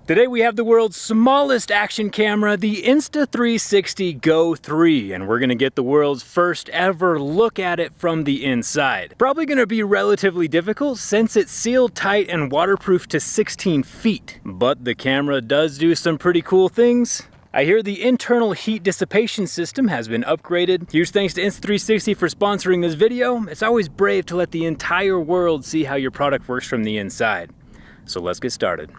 Today we have the world's smallest action camera, the Insta360 Go 3, and we're gonna get the world's first ever look at it from the inside. Probably gonna be relatively difficult since it's sealed tight and waterproof to 16 feet. But the camera does do some pretty cool things. I hear the internal heat dissipation system has been upgraded. Huge thanks to Insta360 for sponsoring this video. It's always brave to let the entire world see how your product works from the inside. So let's get started.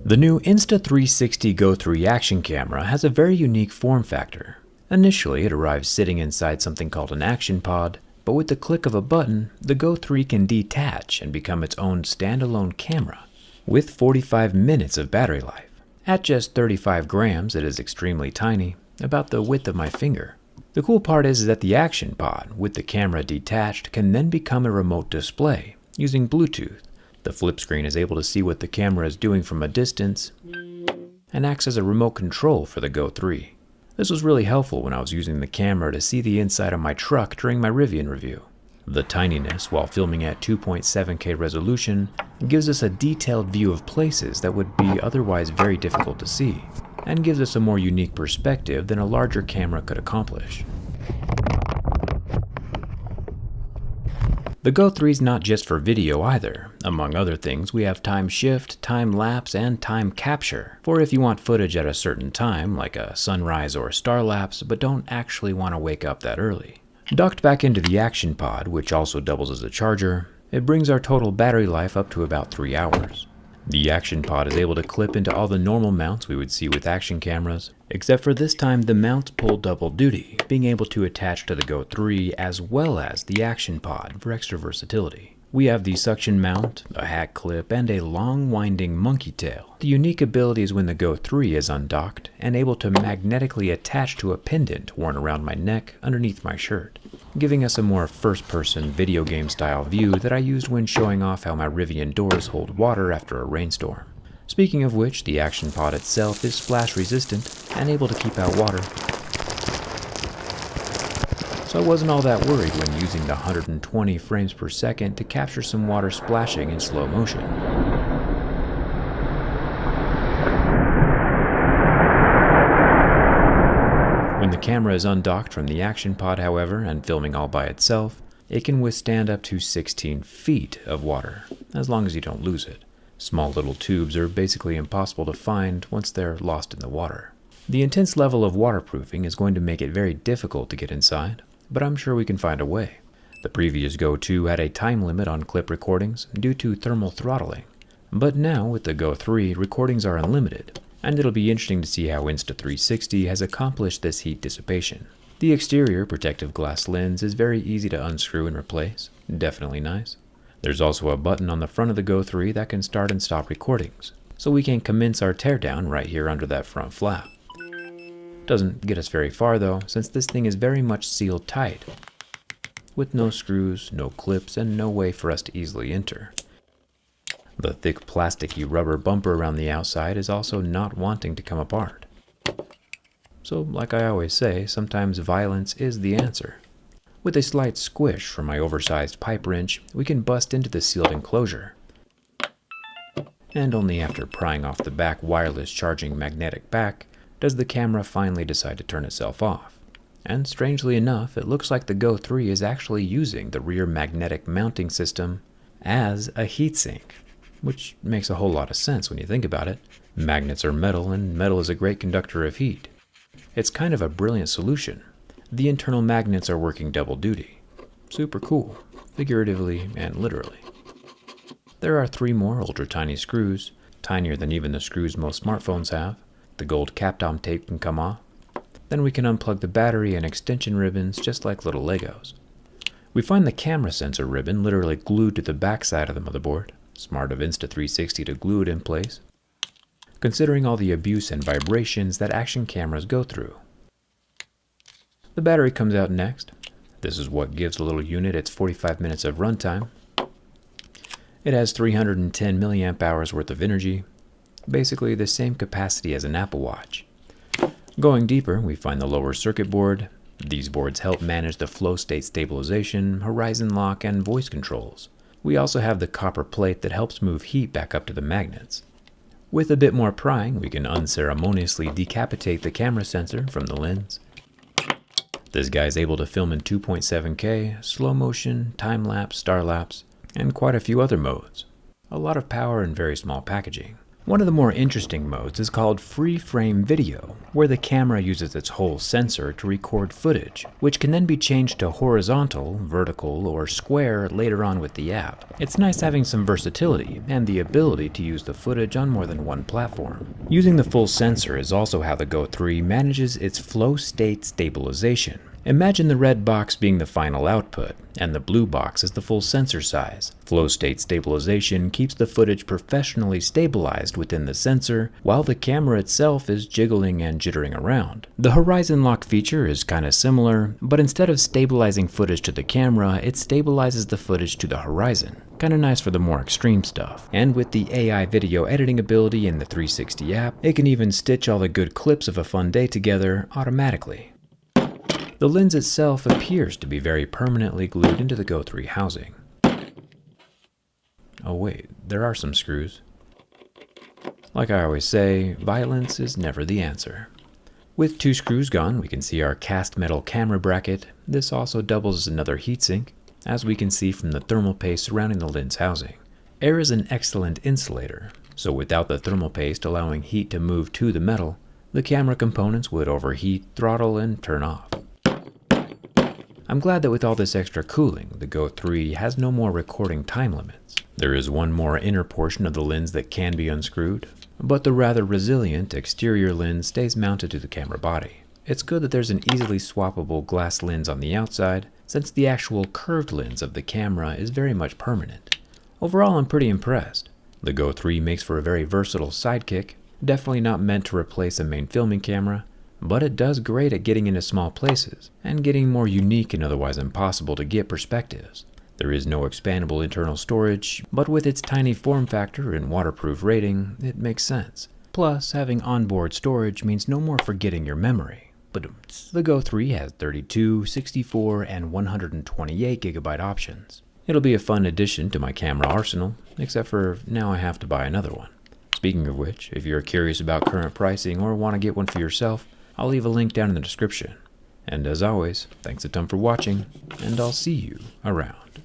The new Insta360 Go 3 action camera has a very unique form factor. Initially, it arrives sitting inside something called an action pod, but with the click of a button, the Go 3 can detach and become its own standalone camera, with 45 minutes of battery life. At just 35 grams, it is extremely tiny, about the width of my finger. The cool part is that the action pod, with the camera detached, can then become a remote display using Bluetooth. The flip screen is able to see what the camera is doing from a distance and acts as a remote control for the Go 3. This was really helpful when I was using the camera to see the inside of my truck during my Rivian review. The tininess, while filming at 2.7K resolution, gives us a detailed view of places that would be otherwise very difficult to see, and gives us a more unique perspective than a larger camera could accomplish. The Go 3 is not just for video either. Among other things, we have time shift, time lapse, and time capture, for if you want footage at a certain time, like a sunrise or a star lapse, but don't actually want to wake up that early. Docked back into the action pod, which also doubles as a charger, it brings our total battery life up to about 3 hours. The action pod is able to clip into all the normal mounts we would see with action cameras, except for this time the mounts pull double duty, being able to attach to the Go 3 as well as the action pod for extra versatility. We have the suction mount, a hat clip, and a long winding monkey tail. The unique ability is when the Go 3 is undocked and able to magnetically attach to a pendant worn around my neck underneath my shirt, giving us a more first-person video game style view that I used when showing off how my Rivian doors hold water after a rainstorm. Speaking of which, the action pod itself is splash resistant and able to keep out water, so I wasn't all that worried when using the 120 frames per second to capture some water splashing in slow motion. When the camera is undocked from the action pod, however, and filming all by itself, it can withstand up to 16 feet of water, as long as you don't lose it. Small little tubes are basically impossible to find once they're lost in the water. The intense level of waterproofing is going to make it very difficult to get inside, but I'm sure we can find a way. The previous Go 2 had a time limit on clip recordings due to thermal throttling, but now with the Go 3, recordings are unlimited, and it'll be interesting to see how Insta360 has accomplished this heat dissipation. The exterior protective glass lens is very easy to unscrew and replace, definitely nice. There's also a button on the front of the Go 3 that can start and stop recordings, so we can commence our teardown right here under that front flap. Doesn't get us very far though, since this thing is very much sealed tight, with no screws, no clips, and no way for us to easily enter. The thick plasticky rubber bumper around the outside is also not wanting to come apart. So like I always say, sometimes violence is the answer. With a slight squish from my oversized pipe wrench, we can bust into the sealed enclosure. And only after prying off the back wireless charging magnetic back does the camera finally decide to turn itself off. And strangely enough, it looks like the Go 3 is actually using the rear magnetic mounting system as a heatsink, which makes a whole lot of sense when you think about it. Magnets are metal, and metal is a great conductor of heat. It's kind of a brilliant solution. The internal magnets are working double duty. Super cool, figuratively and literally. There are 3 more ultra tiny screws, tinier than even the screws most smartphones have. The gold Capdom tape can come off. Then we can unplug the battery and extension ribbons just like little Legos. We find the camera sensor ribbon literally glued to the backside of the motherboard. Smart of Insta360 to glue it in place, considering all the abuse and vibrations that action cameras go through. The battery comes out next. This is what gives the little unit its 45 minutes of runtime. It has 310 milliamp hours worth of energy, basically the same capacity as an Apple Watch. Going deeper, we find the lower circuit board, These boards help manage the flow state stabilization, horizon lock, and voice controls. We also have the copper plate that helps move heat back up to the magnets. With a bit more prying, we can unceremoniously decapitate the camera sensor from the lens. This guy's able to film in 2.7K, slow motion, time-lapse, star-lapse, and quite a few other modes. A lot of power and very small packaging. One of the more interesting modes is called free-frame video, where the camera uses its whole sensor to record footage, which can then be changed to horizontal, vertical, or square later on with the app. It's nice having some versatility and the ability to use the footage on more than one platform. Using the full sensor is also how the Go 3 manages its flow state stabilization. Imagine the red box being the final output, and the blue box is the full sensor size. Flow state stabilization keeps the footage professionally stabilized within the sensor, while the camera itself is jiggling and jittering around. The horizon lock feature is kinda similar, but instead of stabilizing footage to the camera, it stabilizes the footage to the horizon. Kinda nice for the more extreme stuff. And with the AI video editing ability in the 360 app, it can even stitch all the good clips of a fun day together automatically. The lens itself appears to be very permanently glued into the Go 3 housing. Oh wait, there are some screws. Like I always say, violence is never the answer. With 2 screws gone, we can see our cast metal camera bracket. This also doubles as another heatsink, as we can see from the thermal paste surrounding the lens housing. Air is an excellent insulator, so without the thermal paste allowing heat to move to the metal, the camera components would overheat, throttle, and turn off. I'm glad that with all this extra cooling, the Go 3 has no more recording time limits. There is one more inner portion of the lens that can be unscrewed, but the rather resilient exterior lens stays mounted to the camera body. It's good that there's an easily swappable glass lens on the outside, since the actual curved lens of the camera is very much permanent. Overall, I'm pretty impressed. The Go 3 makes for a very versatile sidekick, definitely not meant to replace a main filming camera, but it does great at getting into small places and getting more unique and otherwise impossible to get perspectives. There is no expandable internal storage, but with its tiny form factor and waterproof rating, it makes sense. Plus, having onboard storage means no more forgetting your memory. But the Go 3 has 32, 64, and 128 GB options. It'll be a fun addition to my camera arsenal, except for now I have to buy another one. Speaking of which, if you're curious about current pricing or want to get one for yourself, I'll leave a link down in the description. And as always, thanks a ton for watching, and I'll see you around.